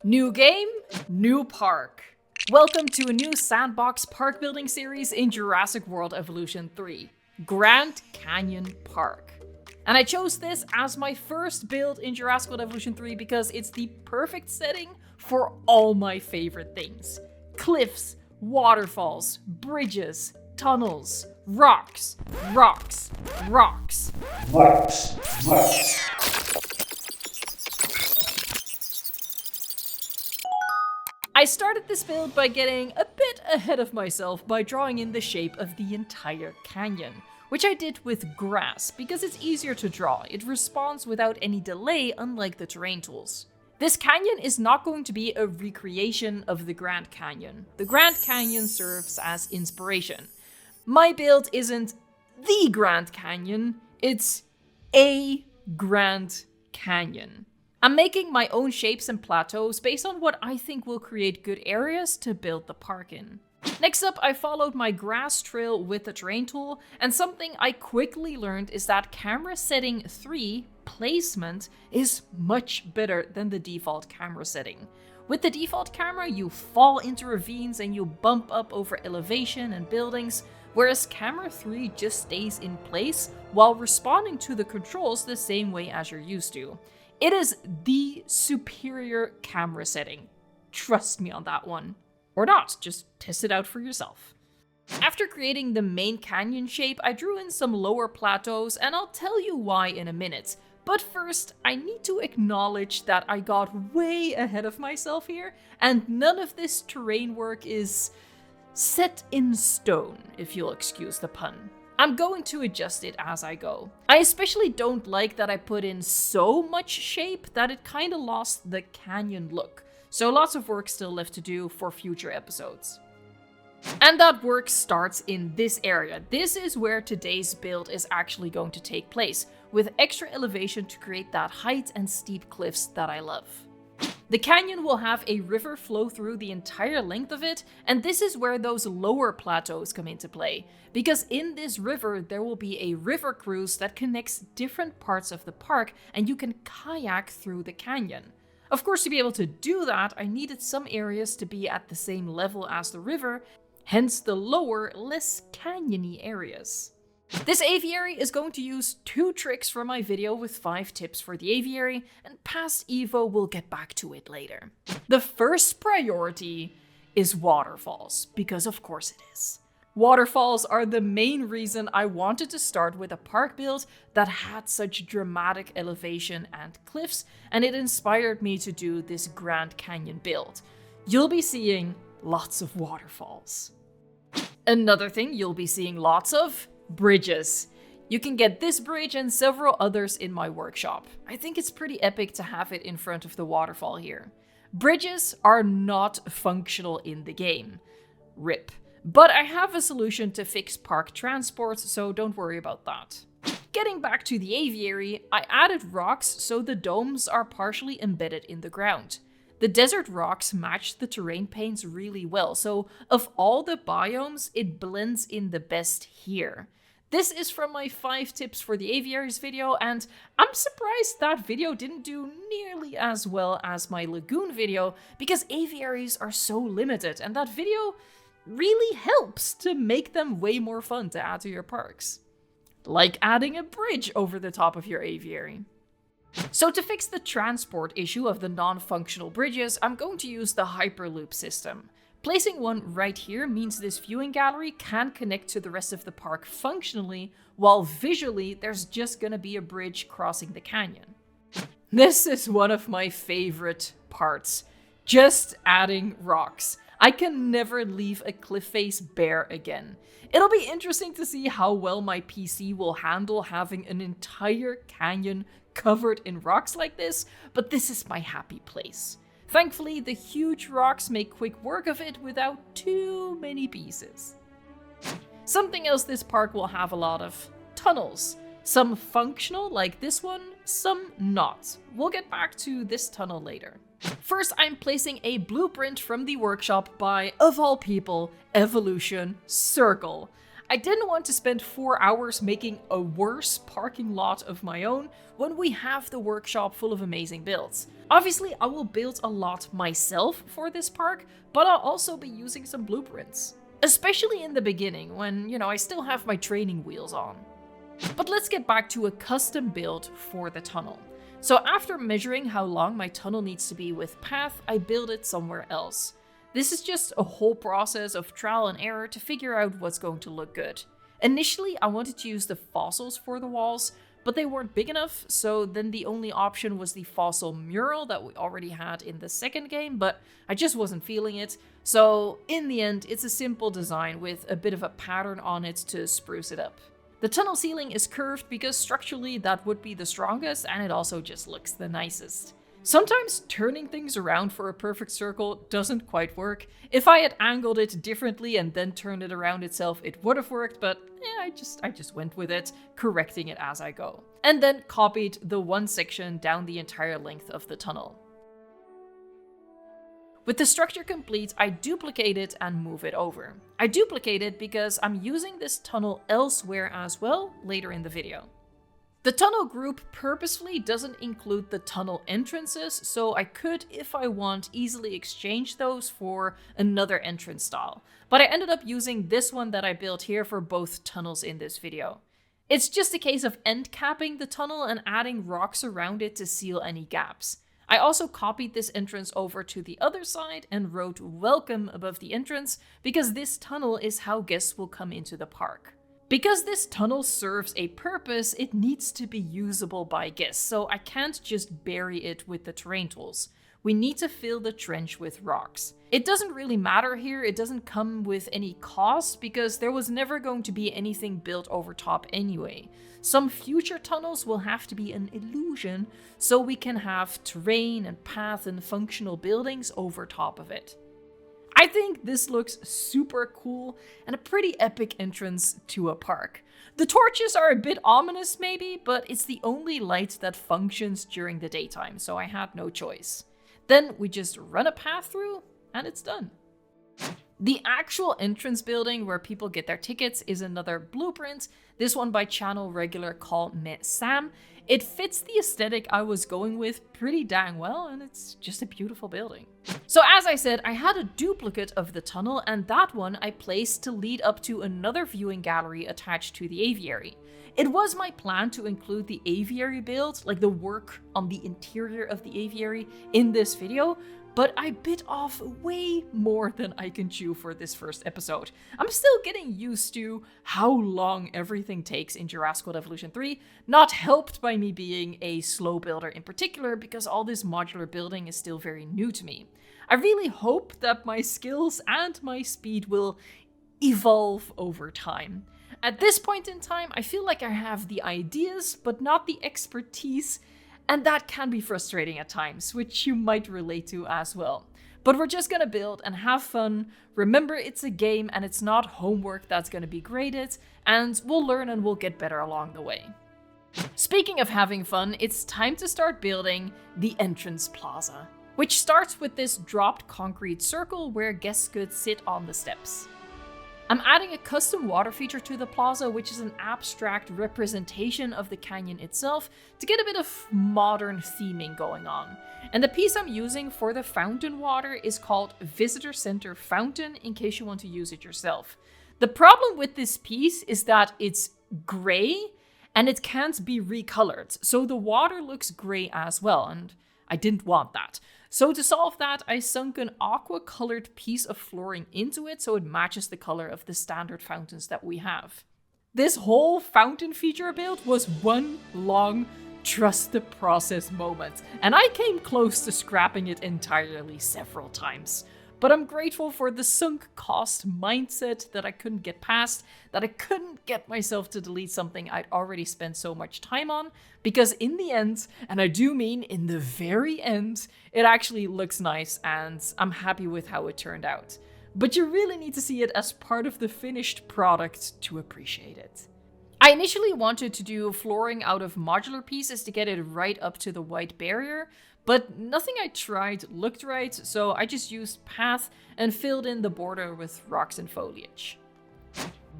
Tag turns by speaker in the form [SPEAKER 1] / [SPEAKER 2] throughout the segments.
[SPEAKER 1] New game, new park. Welcome to a new Sandbox park building series in Jurassic World Evolution 3, Grand Canyon Park. And I chose this as my first build in Jurassic World Evolution 3 because it's the perfect setting for all my favorite things. Cliffs, waterfalls, bridges, tunnels, rocks, rocks, rocks, rocks, rocks. I started this build by getting a bit ahead of myself by drawing in the shape of the entire canyon, which I did with grass because it's easier to draw. It responds without any delay, unlike the terrain tools. This canyon is not going to be a recreation of the Grand Canyon. The Grand Canyon serves as inspiration. My build isn't the Grand Canyon, it's a Grand Canyon. I'm making my own shapes and plateaus based on what I think will create good areas to build the park in. Next up, I followed my grass trail with the terrain tool, and something I quickly learned is that camera setting 3 placement is much better than the default camera setting. With the default camera, you fall into ravines and you bump up over elevation and buildings, whereas camera 3 just stays in place while responding to the controls the same way as you're used to. It is the superior camera setting. Trust me on that one. Or not, just test it out for yourself. After creating the main canyon shape, I drew in some lower plateaus, and I'll tell you why in a minute. But first, I need to acknowledge that I got way ahead of myself here, and none of this terrain work is set in stone, if you'll excuse the pun. I'm going to adjust it as I go. I especially don't like that I put in so much shape that it kind of lost the canyon look. So lots of work still left to do for future episodes. And that work starts in this area. This is where today's build is actually going to take place, with extra elevation to create that height and steep cliffs that I love. The canyon will have a river flow through the entire length of it, and this is where those lower plateaus come into play. Because in this river, there will be a river cruise that connects different parts of the park, and you can kayak through the canyon. Of course, to be able to do that, I needed some areas to be at the same level as the river, hence the lower, less canyony areas. This aviary is going to use 2 tricks from my video with 5 tips for the aviary, and past Evo will get back to it later. The first priority is waterfalls, because of course it is. Waterfalls are the main reason I wanted to start with a park build that had such dramatic elevation and cliffs, and it inspired me to do this Grand Canyon build. You'll be seeing lots of waterfalls. Another thing you'll be seeing lots of: bridges. You can get this bridge and several others in my workshop. I think it's pretty epic to have it in front of the waterfall here. Bridges are not functional in the game. RIP. But I have a solution to fix park transport, so don't worry about that. Getting back to the aviary, I added rocks so the domes are partially embedded in the ground. The desert rocks match the terrain paints really well, so of all the biomes, it blends in the best here. This is from my 5 tips for the aviaries video, and I'm surprised that video didn't do nearly as well as my lagoon video, because aviaries are so limited, and that video really helps to make them way more fun to add to your parks. Like adding a bridge over the top of your aviary. So to fix the transport issue of the non-functional bridges, I'm going to use the Hyperloop system. Placing one right here means this viewing gallery can connect to the rest of the park functionally, while visually there's just gonna be a bridge crossing the canyon. This is one of my favorite parts, just adding rocks. I can never leave a cliff face bare again. It'll be interesting to see how well my PC will handle having an entire canyon covered in rocks like this, but this is my happy place. Thankfully, the huge rocks make quick work of it without too many pieces. Something else this park will have a lot of: tunnels. Some functional like this one, some not. We'll get back to this tunnel later. First, I'm placing a blueprint from the workshop by, of all people, Evolution Circle. I didn't want to spend 4 hours making a worse parking lot of my own when we have the workshop full of amazing builds. Obviously, I will build a lot myself for this park, but I'll also be using some blueprints. Especially in the beginning, when, I still have my training wheels on. But let's get back to a custom build for the tunnel. So after measuring how long my tunnel needs to be with path, I build it somewhere else. This is just a whole process of trial and error to figure out what's going to look good. Initially, I wanted to use the fossils for the walls, but they weren't big enough, so then the only option was the fossil mural that we already had in the second game, but I just wasn't feeling it. So in the end, it's a simple design with a bit of a pattern on it to spruce it up. The tunnel ceiling is curved because structurally that would be the strongest, and it also just looks the nicest. Sometimes turning things around for a perfect circle doesn't quite work. If I had angled it differently and then turned it around itself, it would have worked, but I just went with it, correcting it as I go. And then copied the one section down the entire length of the tunnel. With the structure complete, I duplicate it and move it over. I duplicate it because I'm using this tunnel elsewhere as well later in the video. The tunnel group purposefully doesn't include the tunnel entrances, so I could, if I want, easily exchange those for another entrance style. But I ended up using this one that I built here for both tunnels in this video. It's just a case of end capping the tunnel and adding rocks around it to seal any gaps. I also copied this entrance over to the other side and wrote "Welcome" above the entrance because this tunnel is how guests will come into the park. Because this tunnel serves a purpose, it needs to be usable by guests, so I can't just bury it with the terrain tools. We need to fill the trench with rocks. It doesn't really matter here, it doesn't come with any cost because there was never going to be anything built over top anyway. Some future tunnels will have to be an illusion so we can have terrain and path and functional buildings over top of it. I think this looks super cool and a pretty epic entrance to a park. The torches are a bit ominous maybe, but it's the only light that functions during the daytime, so I had no choice. Then we just run a path through and it's done. The actual entrance building where people get their tickets is another blueprint, this one by channel regular Call Me Sam. It fits the aesthetic I was going with pretty dang well, and it's just a beautiful building. So as I said, I had a duplicate of the tunnel, and that one I placed to lead up to another viewing gallery attached to the aviary. It was my plan to include the aviary build, like the work on the interior of the aviary, in this video, but I bit off way more than I can chew for this first episode. I'm still getting used to how long everything takes in Jurassic World Evolution 3, not helped by me being a slow builder in particular, because all this modular building is still very new to me. I really hope that my skills and my speed will evolve over time. At this point in time, I feel like I have the ideas, but not the expertise, and that can be frustrating at times, which you might relate to as well. But we're just gonna build and have fun. Remember, it's a game and it's not homework that's gonna be graded, and we'll learn and we'll get better along the way. Speaking of having fun, it's time to start building the entrance plaza, which starts with this dropped concrete circle where guests could sit on the steps. I'm adding a custom water feature to the plaza, which is an abstract representation of the canyon itself to get a bit of modern theming going on. And the piece I'm using for the fountain water is called Visitor Center Fountain, in case you want to use it yourself. The problem with this piece is that it's gray and it can't be recolored, so the water looks gray as well, and I didn't want that. So to solve that, I sunk an aqua-colored piece of flooring into it so it matches the color of the standard fountains that we have. This whole fountain feature build was one long trust the process moment, and I came close to scrapping it entirely several times. But I'm grateful for the sunk cost mindset that I couldn't get past, that I couldn't get myself to delete something I'd already spent so much time on, because in the end, and I do mean in the very end, it actually looks nice and I'm happy with how it turned out. But you really need to see it as part of the finished product to appreciate it. I initially wanted to do flooring out of modular pieces to get it right up to the white barrier, but nothing I tried looked right, so I just used path and filled in the border with rocks and foliage.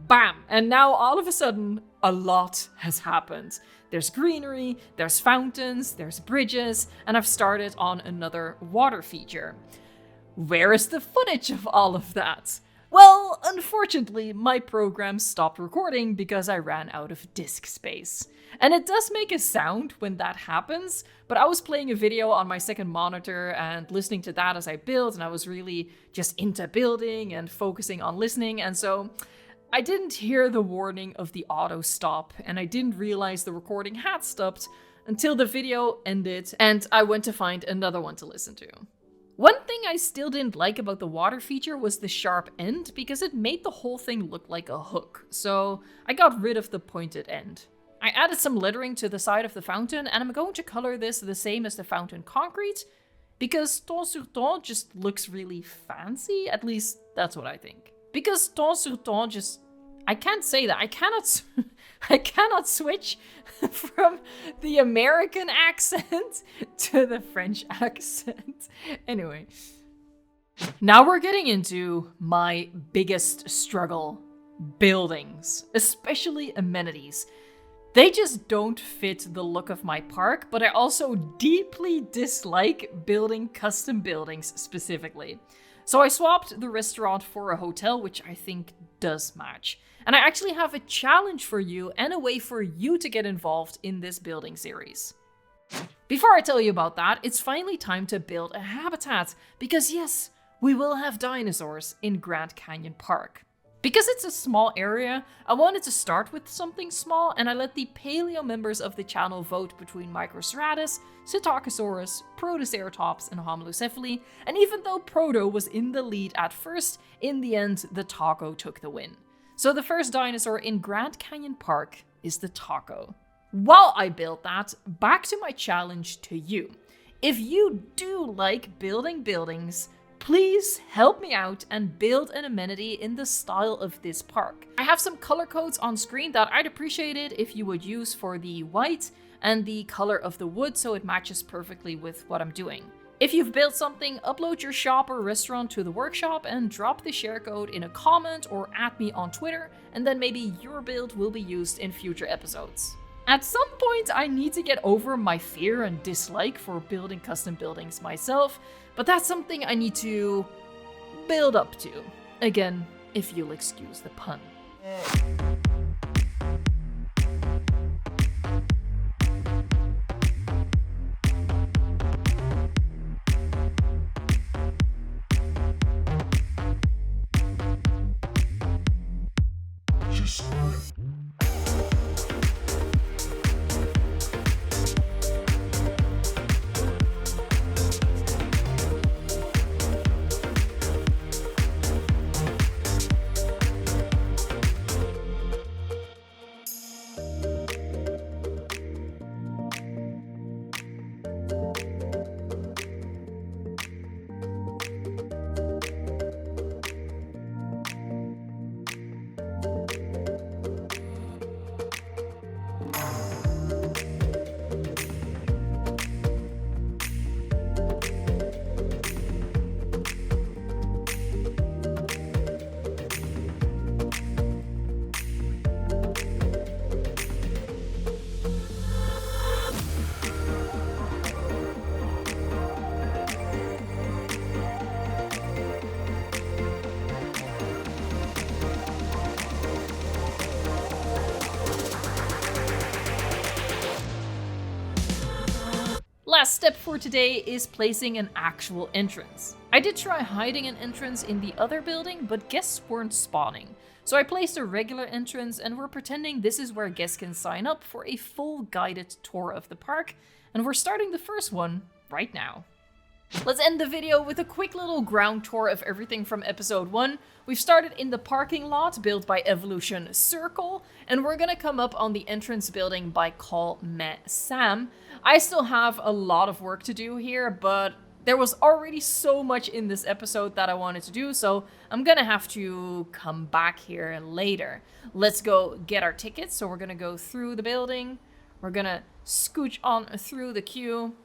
[SPEAKER 1] bam! And now all of a sudden, a lot has happened. There's greenery, there's fountains, there's bridges, and I've started on another water feature. Where is the footage of all of that? Well, unfortunately, my program stopped recording because I ran out of disk space. And it does make a sound when that happens, but I was playing a video on my second monitor and listening to that as I build, and I was really just into building and focusing on listening, and so I didn't hear the warning of the auto stop, and I didn't realize the recording had stopped until the video ended and I went to find another one to listen to. One thing I still didn't like about the water feature was the sharp end, because it made the whole thing look like a hook, so I got rid of the pointed end. I added some lettering to the side of the fountain, and I'm going to color this the same as the fountain concrete, because ton sur ton just looks really fancy, at least that's what I think. Because ton sur ton just... I can't say that. I cannot switch from the American accent to the French accent. Anyway. Now we're getting into my biggest struggle. Buildings. Especially amenities. They just don't fit the look of my park, but I also deeply dislike building custom buildings specifically. So I swapped the restaurant for a hotel, which I think does match. And I actually have a challenge for you and a way for you to get involved in this building series. Before I tell you about that, it's finally time to build a habitat, because yes, we will have dinosaurs in Grand Canyon Park. Because it's a small area, I wanted to start with something small, and I let the paleo members of the channel vote between Microceratus, Psittacosaurus, Protoceratops, and Homalocephali, and even though Proto was in the lead at first, in the end the taco took the win. So the first dinosaur in Grand Canyon Park is the taco. While I built that, back to my challenge to you. If you do like building buildings, please help me out and build an amenity in the style of this park. I have some color codes on screen that I'd appreciate it if you would use for the white and the color of the wood so it matches perfectly with what I'm doing. If you've built something, upload your shop or restaurant to the workshop and drop the share code in a comment or at me on Twitter, and then maybe your build will be used in future episodes. At some point, I need to get over my fear and dislike for building custom buildings myself, but that's something I need to build up to. Again, if you'll excuse the pun. Last step for today is placing an actual entrance. I did try hiding an entrance in the other building, but guests weren't spawning. So I placed a regular entrance and we're pretending this is where guests can sign up for a full guided tour of the park, and we're starting the first one right now. Let's end the video with a quick little ground tour of everything from episode 1. We've started in the parking lot built by Evolution Circle, and we're gonna come up on the entrance building by Call Me Sam. I still have a lot of work to do here, but there was already so much in this episode that I wanted to do, so I'm gonna have to come back here later. Let's go get our tickets. So we're gonna go through the building. We're gonna scooch on through the queue.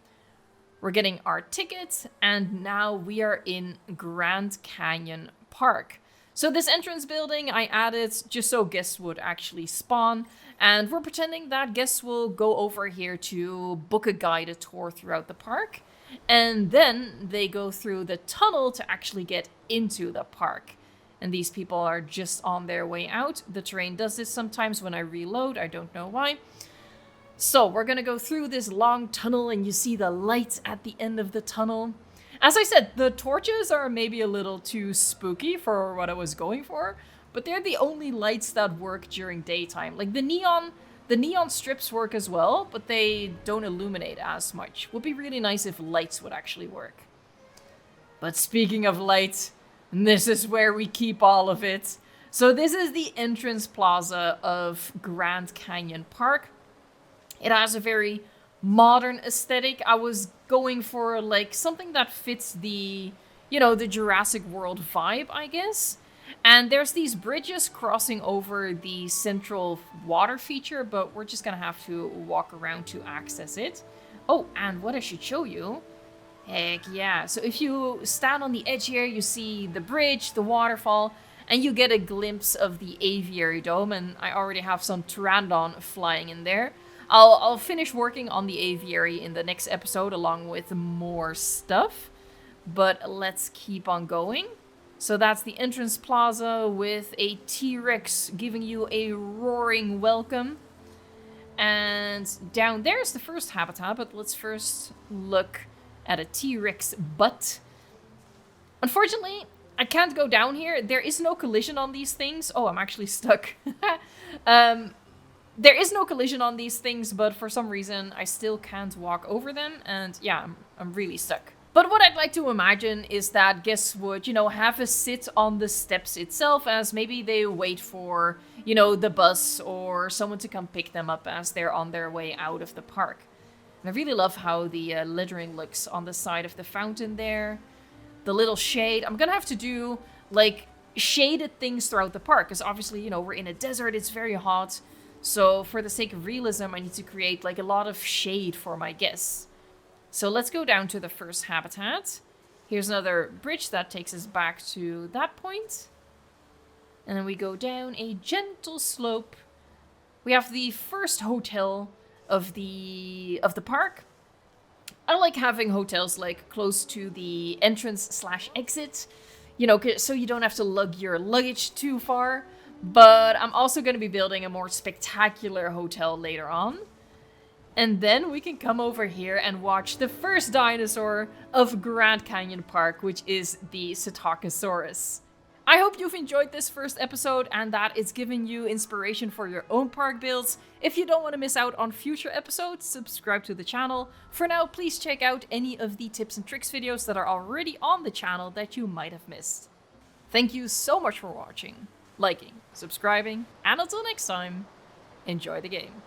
[SPEAKER 1] We're getting our tickets, and now we are in Grand Canyon Park. So this entrance building I added just so guests would actually spawn, and we're pretending that guests will go over here to book a guided tour throughout the park, and then they go through the tunnel to actually get into the park. And these people are just on their way out. The terrain does this sometimes when I reload, I don't know why. So we're gonna go through this long tunnel, and you see the lights at the end of the tunnel. As I said, the torches are maybe a little too spooky for what I was going for, but they're the only lights that work during daytime. Like the neon strips work as well, but they don't illuminate as much. Would be really nice if lights would actually work. But speaking of lights, this is where we keep all of it. So this is the entrance plaza of Grand Canyon Park. It has a very modern aesthetic. I was going for like something that fits the, the Jurassic World vibe, I guess. And there's these bridges crossing over the central water feature, but we're just gonna have to walk around to access it. Oh, and what I should show you. Heck yeah. So if you stand on the edge here, you see the bridge, the waterfall, and you get a glimpse of the aviary dome. And I already have some pteranodon flying in there. I'll finish working on the aviary in the next episode along with more stuff, but let's keep on going. So that's the entrance plaza with a T-Rex giving you a roaring welcome. And down there's the first habitat, but let's first look at a T-Rex butt. Unfortunately, I can't go down here. There is no collision on these things. Oh, I'm actually stuck. There is no collision on these things, but for some reason, I still can't walk over them. And yeah, I'm really stuck. But what I'd like to imagine is that guests would, have a sit on the steps itself as maybe they wait for, the bus or someone to come pick them up as they're on their way out of the park. And I really love how the lettering looks on the side of the fountain there. The little shade. I'm gonna have to do, like, shaded things throughout the park. Because obviously, we're in a desert. It's very hot. So for the sake of realism, I need to create, like, a lot of shade for my guests. So let's go down to the first habitat. Here's another bridge that takes us back to that point. And then we go down a gentle slope. We have the first hotel of the park. I like having hotels like close to the entrance/exit, so you don't have to lug your luggage too far. But I'm also going to be building a more spectacular hotel later on. And then we can come over here and watch the first dinosaur of Grand Canyon Park, which is the Psittacosaurus. I hope you've enjoyed this first episode and that it's given you inspiration for your own park builds. If you don't want to miss out on future episodes, subscribe to the channel. For now, please check out any of the tips and tricks videos that are already on the channel that you might have missed. Thank you so much for watching, liking, subscribing, and until next time, enjoy the game.